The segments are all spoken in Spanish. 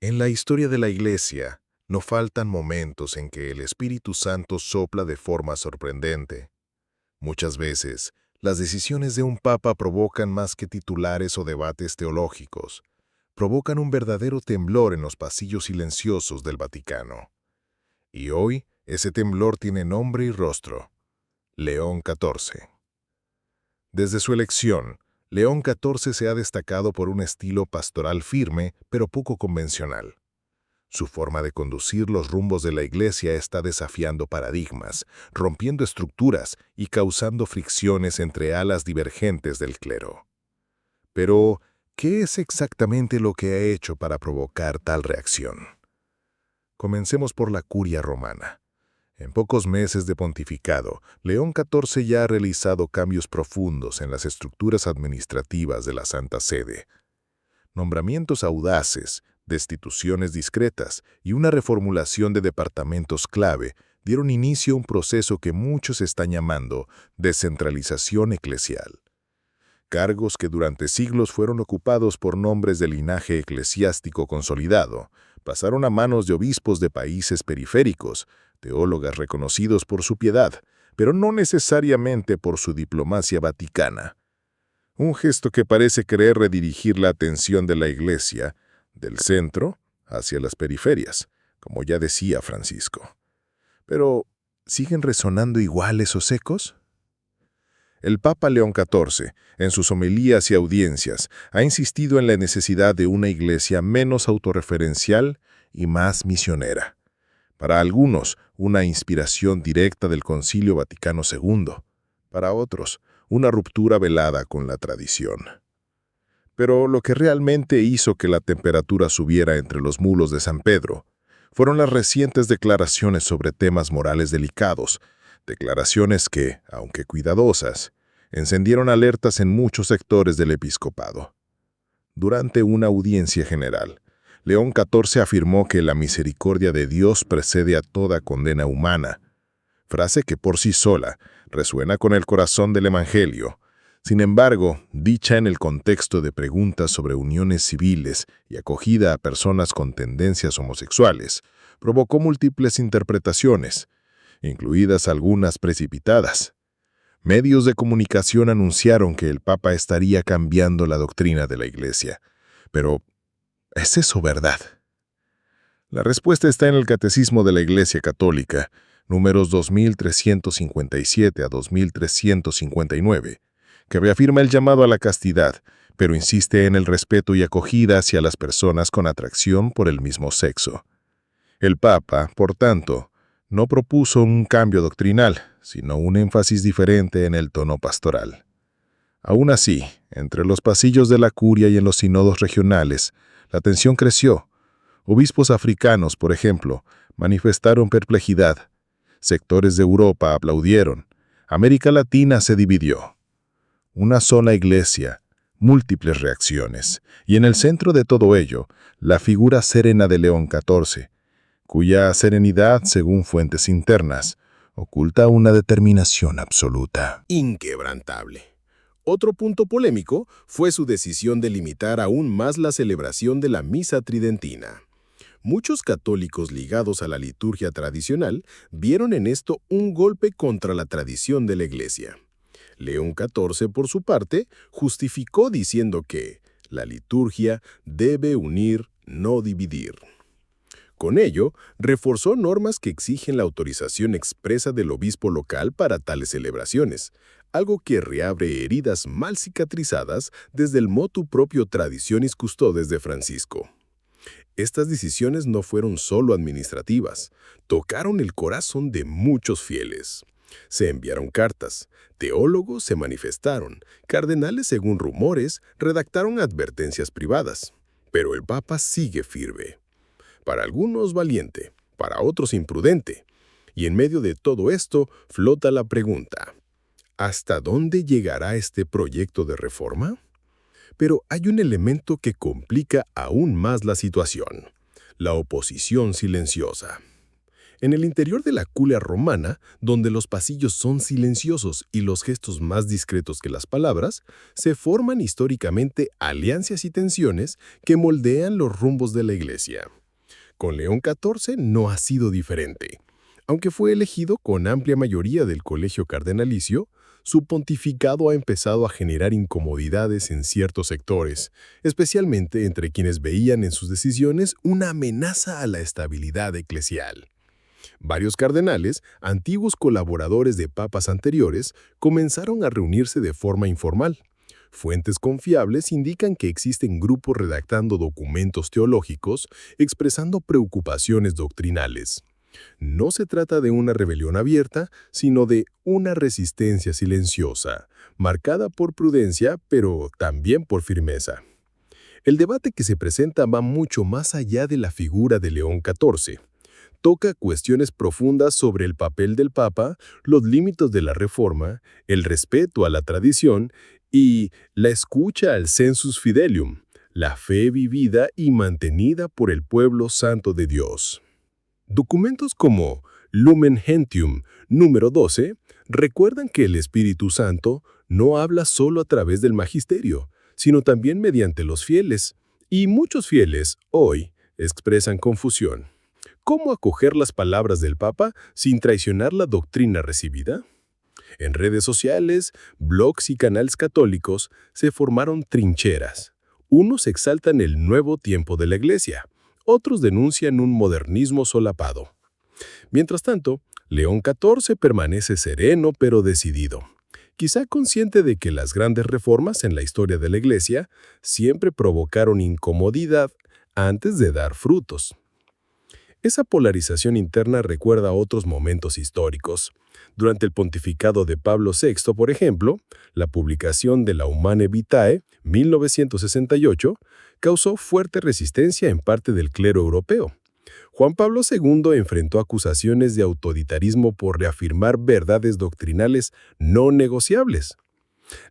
En la historia de la Iglesia, no faltan momentos en que el Espíritu Santo sopla de forma sorprendente. Muchas veces, las decisiones de un papa provocan más que titulares o debates teológicos. Provocan un verdadero temblor en los pasillos silenciosos del Vaticano. Y hoy, ese temblor tiene nombre y rostro: León XIV. Desde su elección, León XIV se ha destacado por un estilo pastoral firme, pero poco convencional. Su forma de conducir los rumbos de la Iglesia está desafiando paradigmas, rompiendo estructuras y causando fricciones entre alas divergentes del clero. Pero, ¿qué es exactamente lo que ha hecho para provocar tal reacción? Comencemos por la Curia Romana. En pocos meses de pontificado, León XIV ya ha realizado cambios profundos en las estructuras administrativas de la Santa Sede. Nombramientos audaces, destituciones discretas y una reformulación de departamentos clave dieron inicio a un proceso que muchos están llamando descentralización eclesial. Cargos que durante siglos fueron ocupados por nombres de linaje eclesiástico consolidado, pasaron a manos de obispos de países periféricos, teólogas reconocidos por su piedad, pero no necesariamente por su diplomacia vaticana. Un gesto que parece querer redirigir la atención de la Iglesia del centro hacia las periferias, como ya decía Francisco. Pero, ¿siguen resonando igual esos ecos? El Papa León XIV, en sus homilías y audiencias, ha insistido en la necesidad de una Iglesia menos autorreferencial y más misionera. Para algunos, una inspiración directa del Concilio Vaticano II. Para otros, una ruptura velada con la tradición. Pero lo que realmente hizo que la temperatura subiera entre los mulos de San Pedro fueron las recientes declaraciones sobre temas morales delicados, declaraciones que, aunque cuidadosas, encendieron alertas en muchos sectores del episcopado. Durante una audiencia general, León XIV afirmó que la misericordia de Dios precede a toda condena humana, frase que por sí sola resuena con el corazón del Evangelio. Sin embargo, dicha en el contexto de preguntas sobre uniones civiles y acogida a personas con tendencias homosexuales, provocó múltiples interpretaciones, incluidas algunas precipitadas. Medios de comunicación anunciaron que el Papa estaría cambiando la doctrina de la Iglesia. Pero, ¿es eso verdad? La respuesta está en el Catecismo de la Iglesia Católica, números 2357 a 2359, que reafirma el llamado a la castidad, pero insiste en el respeto y acogida hacia las personas con atracción por el mismo sexo. El Papa, por tanto, no propuso un cambio doctrinal, sino un énfasis diferente en el tono pastoral. Aún así, entre los pasillos de la curia y en los sinodos regionales, la tensión creció. Obispos africanos, por ejemplo, manifestaron perplejidad. Sectores de Europa aplaudieron. América Latina se dividió. Una sola iglesia, múltiples reacciones, y en el centro de todo ello, la figura serena de León XIV, cuya serenidad, según fuentes internas, oculta una determinación absoluta. Inquebrantable. Otro punto polémico fue su decisión de limitar aún más la celebración de la misa tridentina. Muchos católicos ligados a la liturgia tradicional vieron en esto un golpe contra la tradición de la Iglesia. León XIV, por su parte, justificó diciendo que la liturgia debe unir, no dividir. Con ello, reforzó normas que exigen la autorización expresa del obispo local para tales celebraciones, algo que reabre heridas mal cicatrizadas desde el motu propio Traditionis Custodes de Francisco. Estas decisiones no fueron solo administrativas, tocaron el corazón de muchos fieles. Se enviaron cartas, teólogos se manifestaron, cardenales, según rumores, redactaron advertencias privadas. Pero el Papa sigue firme. Para algunos valiente, para otros imprudente. Y en medio de todo esto flota la pregunta: ¿hasta dónde llegará este proyecto de reforma? Pero hay un elemento que complica aún más la situación: la oposición silenciosa. En el interior de la curia romana, donde los pasillos son silenciosos y los gestos más discretos que las palabras, se forman históricamente alianzas y tensiones que moldean los rumbos de la Iglesia. Con León XIV no ha sido diferente. Aunque fue elegido con amplia mayoría del colegio cardenalicio, su pontificado ha empezado a generar incomodidades en ciertos sectores, especialmente entre quienes veían en sus decisiones una amenaza a la estabilidad eclesial. Varios cardenales, antiguos colaboradores de papas anteriores, comenzaron a reunirse de forma informal. Fuentes confiables indican que existen grupos redactando documentos teológicos expresando preocupaciones doctrinales. No se trata de una rebelión abierta, sino de una resistencia silenciosa, marcada por prudencia, pero también por firmeza. El debate que se presenta va mucho más allá de la figura de León XIV. Toca cuestiones profundas sobre el papel del Papa, los límites de la Reforma, el respeto a la tradición y la escucha al sensus fidelium, la fe vivida y mantenida por el pueblo santo de Dios. Documentos como Lumen Gentium número 12 recuerdan que el Espíritu Santo no habla solo a través del magisterio, sino también mediante los fieles, y muchos fieles, hoy, expresan confusión. ¿Cómo acoger las palabras del Papa sin traicionar la doctrina recibida? En redes sociales, blogs y canales católicos se formaron trincheras. Unos exaltan el nuevo tiempo de la Iglesia, otros denuncian un modernismo solapado. Mientras tanto, León XIV permanece sereno pero decidido, quizá consciente de que las grandes reformas en la historia de la Iglesia siempre provocaron incomodidad antes de dar frutos. Esa polarización interna recuerda otros momentos históricos. Durante el pontificado de Pablo VI, por ejemplo, la publicación de la Humane Vitae, 1968, causó fuerte resistencia en parte del clero europeo. Juan Pablo II enfrentó acusaciones de autoritarismo por reafirmar verdades doctrinales no negociables.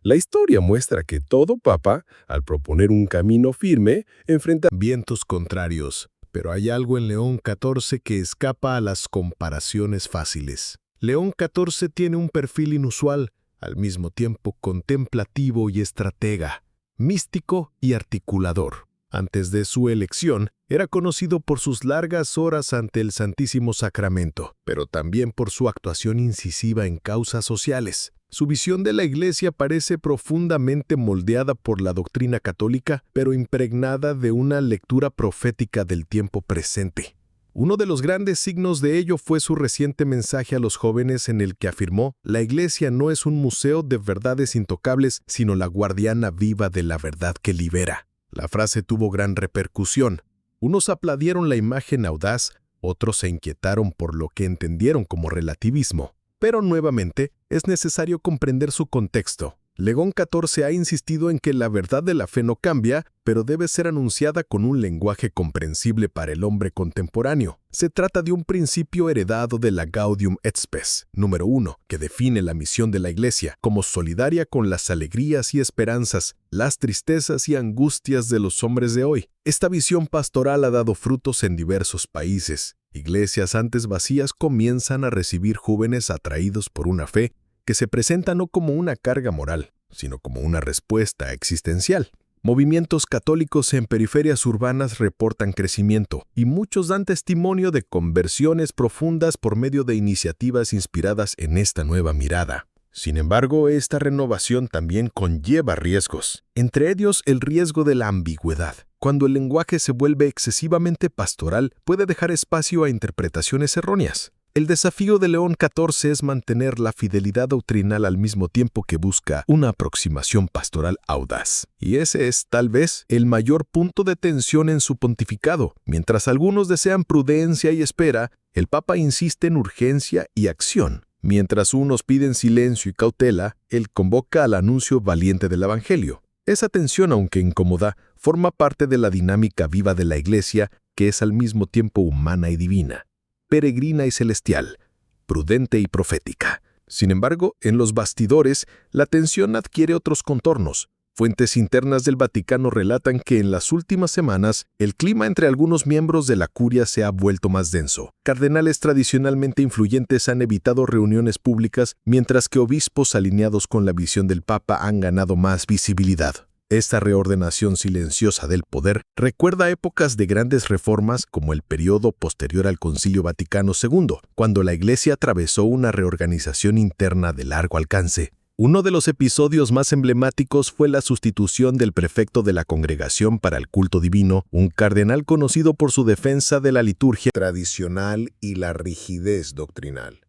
La historia muestra que todo papa, al proponer un camino firme, enfrenta vientos contrarios. Pero hay algo en León XIV que escapa a las comparaciones fáciles. León XIV tiene un perfil inusual, al mismo tiempo contemplativo y estratega, místico y articulador. Antes de su elección, era conocido por sus largas horas ante el Santísimo Sacramento, pero también por su actuación incisiva en causas sociales. Su visión de la Iglesia parece profundamente moldeada por la doctrina católica, pero impregnada de una lectura profética del tiempo presente. Uno de los grandes signos de ello fue su reciente mensaje a los jóvenes en el que afirmó: «La Iglesia no es un museo de verdades intocables, sino la guardiana viva de la verdad que libera». La frase tuvo gran repercusión. Unos aplaudieron la imagen audaz, otros se inquietaron por lo que entendieron como relativismo. Pero nuevamente, es necesario comprender su contexto. León XIV ha insistido en que la verdad de la fe no cambia, pero debe ser anunciada con un lenguaje comprensible para el hombre contemporáneo. Se trata de un principio heredado de la Gaudium et Spes, número 1, que define la misión de la Iglesia como solidaria con las alegrías y esperanzas, las tristezas y angustias de los hombres de hoy. Esta visión pastoral ha dado frutos en diversos países. Iglesias antes vacías comienzan a recibir jóvenes atraídos por una fe que se presenta no como una carga moral, sino como una respuesta existencial. Movimientos católicos en periferias urbanas reportan crecimiento, y muchos dan testimonio de conversiones profundas por medio de iniciativas inspiradas en esta nueva mirada. Sin embargo, esta renovación también conlleva riesgos, entre ellos el riesgo de la ambigüedad. Cuando el lenguaje se vuelve excesivamente pastoral, puede dejar espacio a interpretaciones erróneas. El desafío de León XIV es mantener la fidelidad doctrinal al mismo tiempo que busca una aproximación pastoral audaz. Y ese es, tal vez, el mayor punto de tensión en su pontificado. Mientras algunos desean prudencia y espera, el Papa insiste en urgencia y acción. Mientras unos piden silencio y cautela, él convoca al anuncio valiente del Evangelio. Esa tensión, aunque incómoda, forma parte de la dinámica viva de la Iglesia, que es al mismo tiempo humana y divina, peregrina y celestial, prudente y profética. Sin embargo, en los bastidores, la tensión adquiere otros contornos. Fuentes internas del Vaticano relatan que en las últimas semanas el clima entre algunos miembros de la curia se ha vuelto más denso. Cardenales tradicionalmente influyentes han evitado reuniones públicas, mientras que obispos alineados con la visión del Papa han ganado más visibilidad. Esta reordenación silenciosa del poder recuerda épocas de grandes reformas como el periodo posterior al Concilio Vaticano II, cuando la Iglesia atravesó una reorganización interna de largo alcance. Uno de los episodios más emblemáticos fue la sustitución del prefecto de la Congregación para el Culto Divino, un cardenal conocido por su defensa de la liturgia tradicional y la rigidez doctrinal.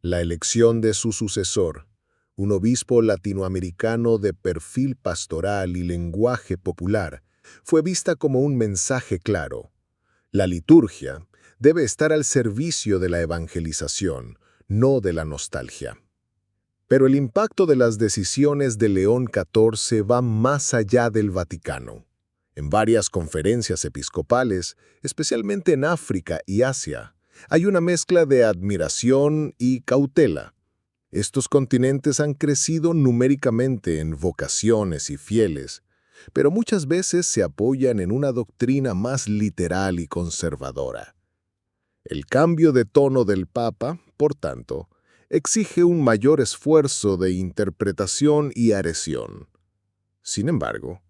La elección de su sucesor, un obispo latinoamericano de perfil pastoral y lenguaje popular, fue vista como un mensaje claro. La liturgia debe estar al servicio de la evangelización, no de la nostalgia. Pero el impacto de las decisiones de León XIV va más allá del Vaticano. En varias conferencias episcopales, especialmente en África y Asia, hay una mezcla de admiración y cautela. Estos continentes han crecido numéricamente en vocaciones y fieles, pero muchas veces se apoyan en una doctrina más literal y conservadora. El cambio de tono del Papa, por tanto, exige un mayor esfuerzo de interpretación y adhesión. Sin embargo,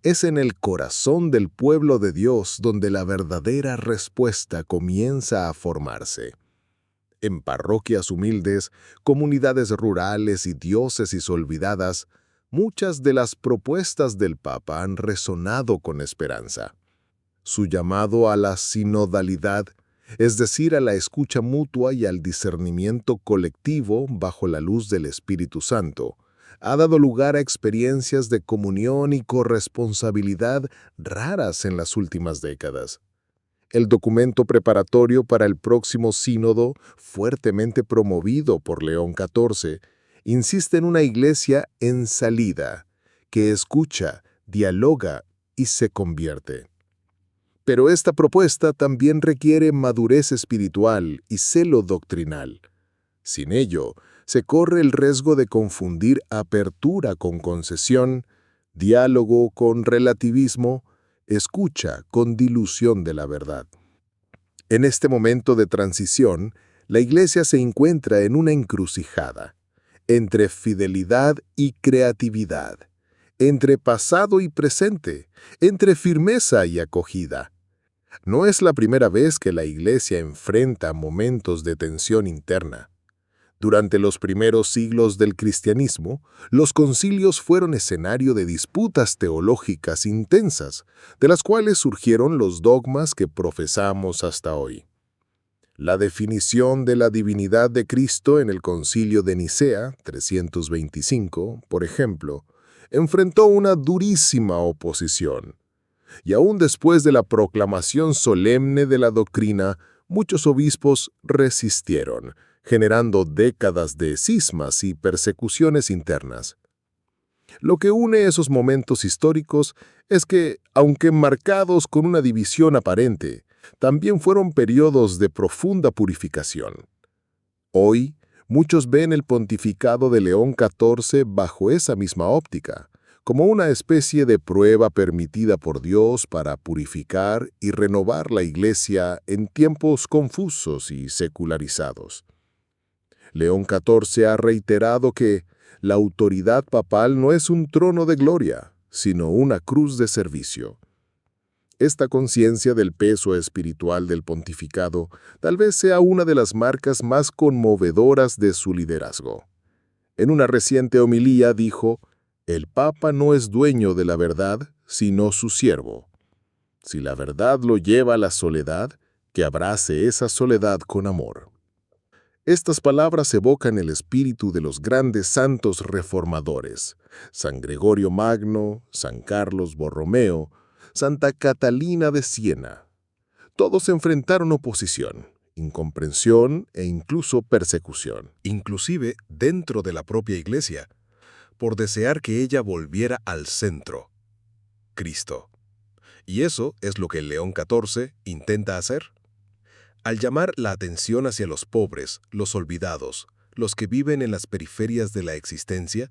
es en el corazón del pueblo de Dios donde la verdadera respuesta comienza a formarse. En parroquias humildes, comunidades rurales y diócesis olvidadas, muchas de las propuestas del Papa han resonado con esperanza. Su llamado a la sinodalidad, es decir, a la escucha mutua y al discernimiento colectivo bajo la luz del Espíritu Santo, ha dado lugar a experiencias de comunión y corresponsabilidad raras en las últimas décadas. El documento preparatorio para el próximo sínodo, fuertemente promovido por León XIV, insiste en una iglesia en salida, que escucha, dialoga y se convierte. Pero esta propuesta también requiere madurez espiritual y celo doctrinal. Sin ello, se corre el riesgo de confundir apertura con concesión, diálogo con relativismo, escucha con dilución de la verdad. En este momento de transición, la Iglesia se encuentra en una encrucijada, entre fidelidad y creatividad, entre pasado y presente, entre firmeza y acogida. No es la primera vez que la Iglesia enfrenta momentos de tensión interna. Durante los primeros siglos del cristianismo, los concilios fueron escenario de disputas teológicas intensas, de las cuales surgieron los dogmas que profesamos hasta hoy. La definición de la divinidad de Cristo en el Concilio de Nicea, 325, por ejemplo, enfrentó una durísima oposición. Y aún después de la proclamación solemne de la doctrina, muchos obispos resistieron, generando décadas de cismas y persecuciones internas. Lo que une esos momentos históricos es que, aunque marcados con una división aparente, también fueron periodos de profunda purificación. Hoy, muchos ven el pontificado de León XIV bajo esa misma óptica, como una especie de prueba permitida por Dios para purificar y renovar la Iglesia en tiempos confusos y secularizados. León XIV ha reiterado que la autoridad papal no es un trono de gloria, sino una cruz de servicio. Esta conciencia del peso espiritual del pontificado tal vez sea una de las marcas más conmovedoras de su liderazgo. En una reciente homilía dijo: «El Papa no es dueño de la verdad, sino su siervo. Si la verdad lo lleva a la soledad, que abrace esa soledad con amor». Estas palabras evocan el espíritu de los grandes santos reformadores: San Gregorio Magno, San Carlos Borromeo, Santa Catalina de Siena. Todos enfrentaron oposición, incomprensión e incluso persecución. Inclusive dentro de la propia Iglesia, por desear que ella volviera al centro, Cristo. Y eso es lo que León XIV intenta hacer. Al llamar la atención hacia los pobres, los olvidados, los que viven en las periferias de la existencia,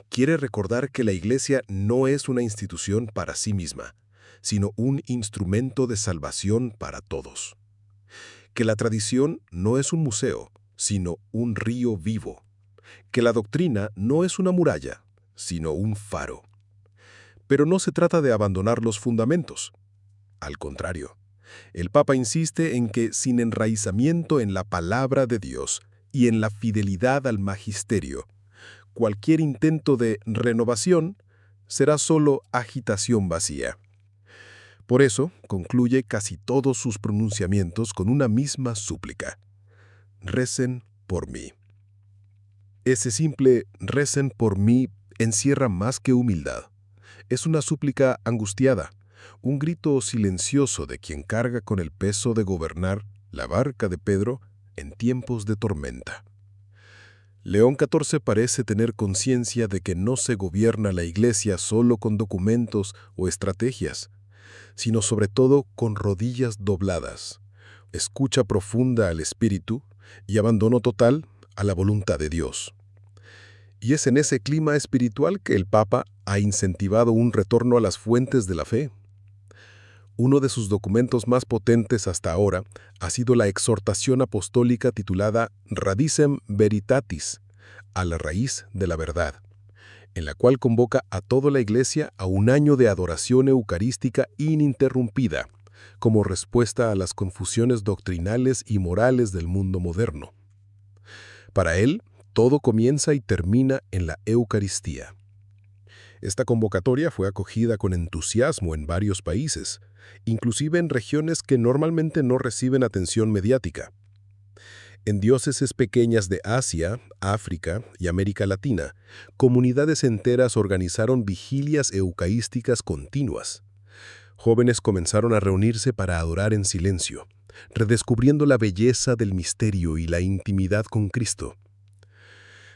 quiere recordar que la Iglesia no es una institución para sí misma, sino un instrumento de salvación para todos. Que la tradición no es un museo, sino un río vivo. Que la doctrina no es una muralla, sino un faro. Pero no se trata de abandonar los fundamentos. Al contrario, el Papa insiste en que sin enraizamiento en la palabra de Dios y en la fidelidad al magisterio, cualquier intento de renovación será solo agitación vacía. Por eso, concluye casi todos sus pronunciamientos con una misma súplica: recen por mí. Ese simple recen por mí encierra más que humildad. Es una súplica angustiada, un grito silencioso de quien carga con el peso de gobernar la barca de Pedro en tiempos de tormenta. León XIV parece tener conciencia de que no se gobierna la Iglesia solo con documentos o estrategias, sino sobre todo con rodillas dobladas, escucha profunda al Espíritu y abandono total a la voluntad de Dios. Y es en ese clima espiritual que el Papa ha incentivado un retorno a las fuentes de la fe. Uno de sus documentos más potentes hasta ahora ha sido la exhortación apostólica titulada Radicem Veritatis, a la raíz de la verdad, en la cual convoca a toda la Iglesia a un año de adoración eucarística ininterrumpida, como respuesta a las confusiones doctrinales y morales del mundo moderno. Para él, todo comienza y termina en la Eucaristía. Esta convocatoria fue acogida con entusiasmo en varios países, inclusive en regiones que normalmente no reciben atención mediática. En diócesis pequeñas de Asia, África y América Latina, comunidades enteras organizaron vigilias eucarísticas continuas. Jóvenes comenzaron a reunirse para adorar en silencio, redescubriendo la belleza del misterio y la intimidad con Cristo.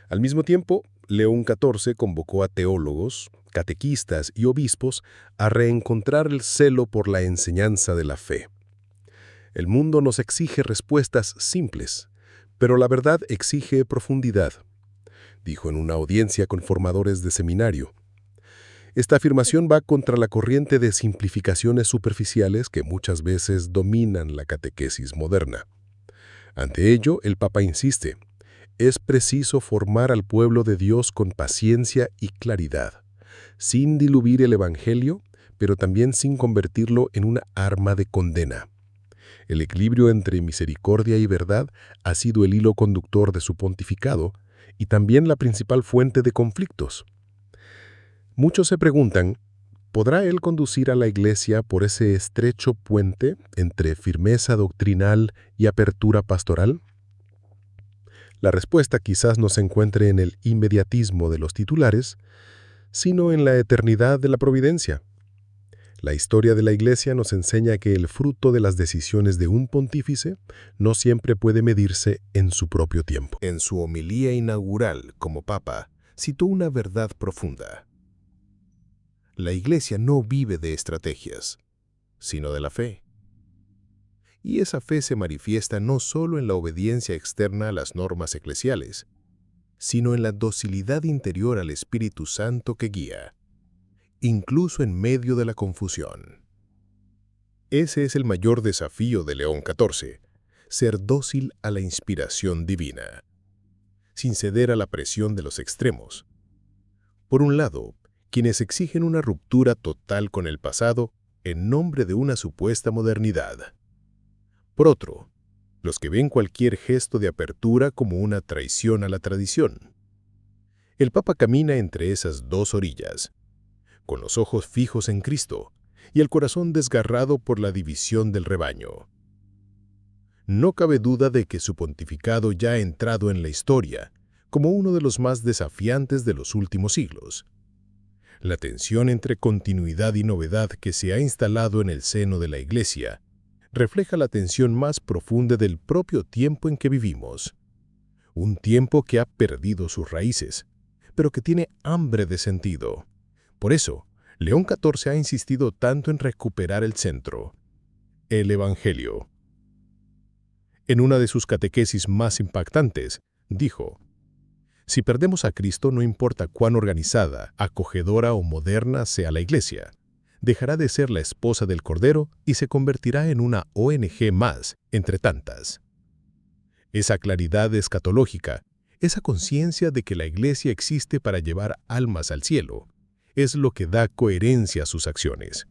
Al mismo tiempo, León XIV convocó a teólogos, catequistas y obispos a reencontrar el celo por la enseñanza de la fe. El mundo nos exige respuestas simples, pero la verdad exige profundidad, dijo en una audiencia con formadores de seminario. Esta afirmación va contra la corriente de simplificaciones superficiales que muchas veces dominan la catequesis moderna. Ante ello, el Papa insiste: es preciso formar al pueblo de Dios con paciencia y claridad, sin diluir el Evangelio, pero también sin convertirlo en una arma de condena. El equilibrio entre misericordia y verdad ha sido el hilo conductor de su pontificado y también la principal fuente de conflictos. Muchos se preguntan, ¿podrá él conducir a la Iglesia por ese estrecho puente entre firmeza doctrinal y apertura pastoral? La respuesta quizás no se encuentre en el inmediatismo de los titulares, sino en la eternidad de la providencia. La historia de la Iglesia nos enseña que el fruto de las decisiones de un pontífice no siempre puede medirse en su propio tiempo. En su homilía inaugural como Papa, citó una verdad profunda. La Iglesia no vive de estrategias, sino de la fe. Y esa fe se manifiesta no solo en la obediencia externa a las normas eclesiales, sino en la docilidad interior al Espíritu Santo que guía, incluso en medio de la confusión. Ese es el mayor desafío de León XIV, ser dócil a la inspiración divina, sin ceder a la presión de los extremos. Por un lado, quienes exigen una ruptura total con el pasado en nombre de una supuesta modernidad. Por otro, los que ven cualquier gesto de apertura como una traición a la tradición. El Papa camina entre esas dos orillas, con los ojos fijos en Cristo y el corazón desgarrado por la división del rebaño. No cabe duda de que su pontificado ya ha entrado en la historia como uno de los más desafiantes de los últimos siglos. La tensión entre continuidad y novedad que se ha instalado en el seno de la Iglesia refleja la tensión más profunda del propio tiempo en que vivimos. Un tiempo que ha perdido sus raíces, pero que tiene hambre de sentido. Por eso, León XIV ha insistido tanto en recuperar el centro, el Evangelio. En una de sus catequesis más impactantes, dijo: Si perdemos a Cristo, no importa cuán organizada, acogedora o moderna sea la Iglesia, dejará de ser la esposa del Cordero y se convertirá en una ONG más, entre tantas. Esa claridad escatológica, esa conciencia de que la Iglesia existe para llevar almas al cielo, es lo que da coherencia a sus acciones,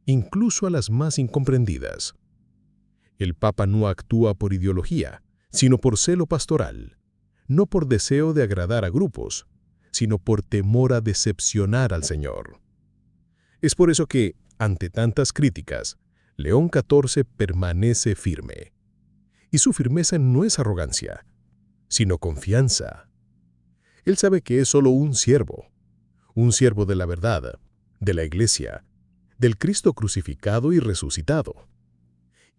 incluso a las más incomprendidas. El Papa no actúa por ideología, sino por celo pastoral, no por deseo de agradar a grupos, sino por temor a decepcionar al Señor. Es por eso que, ante tantas críticas, León XIV permanece firme. Y su firmeza no es arrogancia, sino confianza. Él sabe que es solo un siervo de la verdad, de la Iglesia, del Cristo crucificado y resucitado.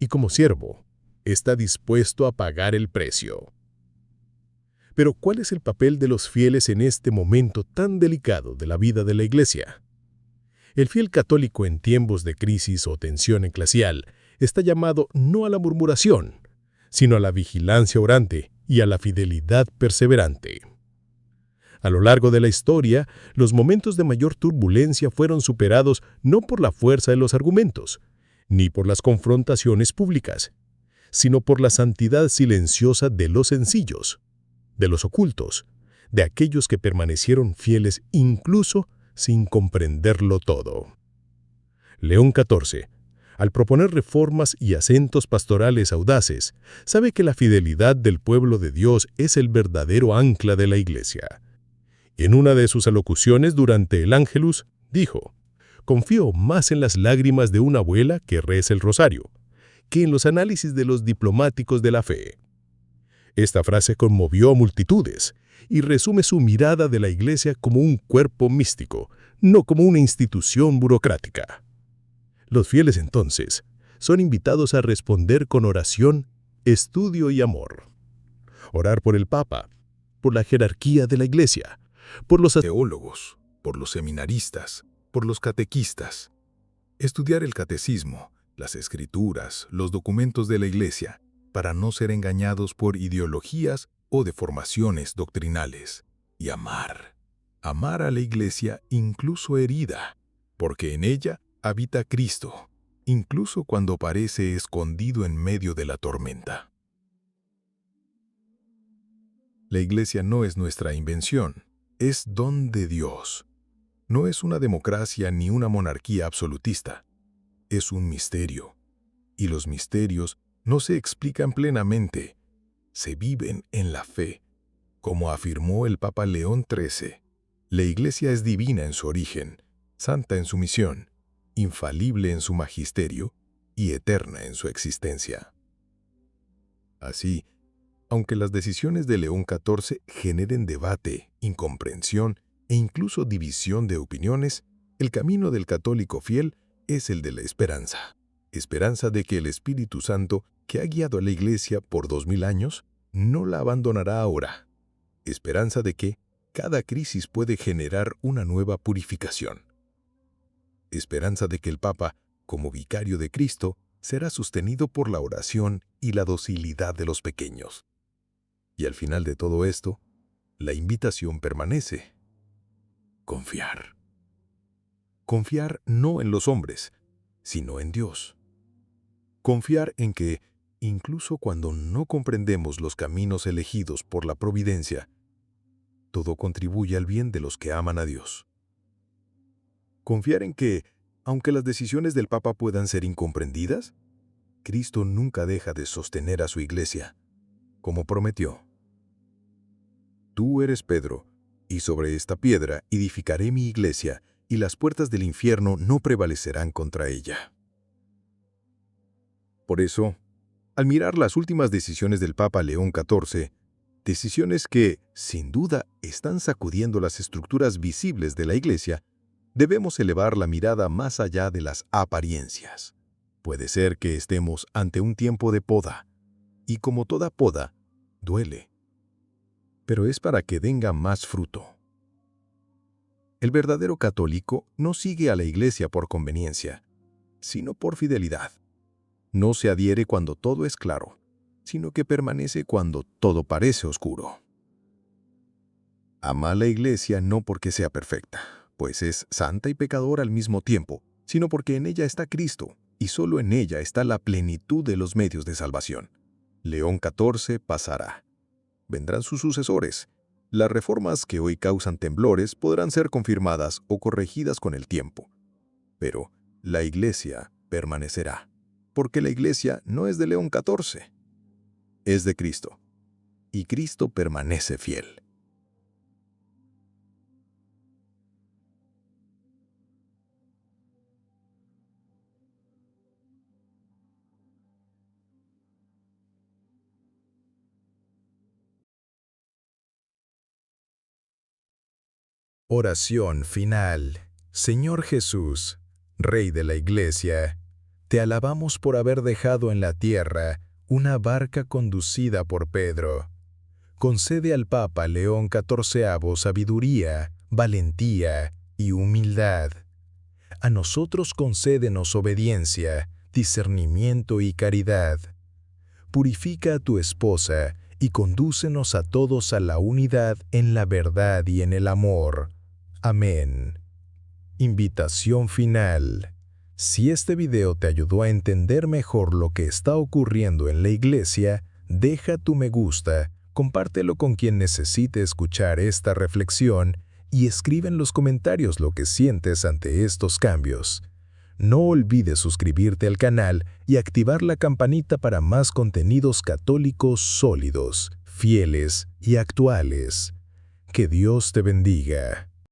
Y como siervo, está dispuesto a pagar el precio. Pero ¿cuál es el papel de los fieles en este momento tan delicado de la vida de la Iglesia? El fiel católico en tiempos de crisis o tensión eclesial está llamado no a la murmuración, sino a la vigilancia orante y a la fidelidad perseverante. A lo largo de la historia, los momentos de mayor turbulencia fueron superados no por la fuerza de los argumentos, ni por las confrontaciones públicas, sino por la santidad silenciosa de los sencillos, de los ocultos, de aquellos que permanecieron fieles incluso sin comprenderlo todo. León XIV, al proponer reformas y acentos pastorales audaces, sabe que la fidelidad del pueblo de Dios es el verdadero ancla de la Iglesia. En una de sus alocuciones durante el Ángelus, dijo: «Confío más en las lágrimas de una abuela que reza el rosario, que en los análisis de los diplomáticos de la fe». Esta frase conmovió a multitudes y resume su mirada de la Iglesia como un cuerpo místico, no como una institución burocrática. Los fieles, entonces, son invitados a responder con oración, estudio y amor. Orar por el Papa, por la jerarquía de la Iglesia, por los teólogos, por los seminaristas, por los catequistas. Estudiar el catecismo, las escrituras, los documentos de la Iglesia, para no ser engañados por ideologías o deformaciones doctrinales. Y amar a la Iglesia incluso herida, porque en ella habita Cristo, incluso cuando parece escondido en medio de la tormenta. La Iglesia no es nuestra invención, es don de Dios. No es una democracia ni una monarquía absolutista. Es un misterio. Y los misterios no se explican plenamente, se viven en la fe. Como afirmó el Papa León XIII, la Iglesia es divina en su origen, santa en su misión, infalible en su magisterio y eterna en su existencia. Así, aunque las decisiones de León XIV generen debate, incomprensión e incluso división de opiniones, el camino del católico fiel es el de la esperanza. Esperanza de que el Espíritu Santo, que ha guiado a la Iglesia por 2000 años, no la abandonará ahora. Esperanza de que cada crisis puede generar una nueva purificación. Esperanza de que el Papa, como vicario de Cristo, será sostenido por la oración y la docilidad de los pequeños. Y al final de todo esto, la invitación permanece. Confiar. Confiar no en los hombres, sino en Dios. Confiar en que, incluso cuando no comprendemos los caminos elegidos por la providencia, todo contribuye al bien de los que aman a Dios. Confiar en que, aunque las decisiones del Papa puedan ser incomprendidas, Cristo nunca deja de sostener a su Iglesia, como prometió. Tú eres Pedro, y sobre esta piedra edificaré mi Iglesia, y las puertas del infierno no prevalecerán contra ella. Por eso, al mirar las últimas decisiones del Papa León XIV, decisiones que, sin duda, están sacudiendo las estructuras visibles de la Iglesia, debemos elevar la mirada más allá de las apariencias. Puede ser que estemos ante un tiempo de poda, y como toda poda, duele. Pero es para que tenga más fruto. El verdadero católico no sigue a la Iglesia por conveniencia, sino por fidelidad. No se adhiere cuando todo es claro, sino que permanece cuando todo parece oscuro. Ama a la Iglesia no porque sea perfecta, pues es santa y pecadora al mismo tiempo, sino porque en ella está Cristo, y solo en ella está la plenitud de los medios de salvación. León XIV pasará. Vendrán sus sucesores. Las reformas que hoy causan temblores podrán ser confirmadas o corregidas con el tiempo. Pero la Iglesia permanecerá, porque la Iglesia no es de León XIV, es de Cristo, y Cristo permanece fiel. Oración final. Señor Jesús, Rey de la Iglesia, te alabamos por haber dejado en la tierra una barca conducida por Pedro. Concede al Papa León XIV sabiduría, valentía y humildad. A nosotros concédenos obediencia, discernimiento y caridad. Purifica a tu esposa y condúcenos a todos a la unidad en la verdad y en el amor. Amén. Invitación final. Si este video te ayudó a entender mejor lo que está ocurriendo en la Iglesia, deja tu me gusta, compártelo con quien necesite escuchar esta reflexión y escribe en los comentarios lo que sientes ante estos cambios. No olvides suscribirte al canal y activar la campanita para más contenidos católicos sólidos, fieles y actuales. Que Dios te bendiga.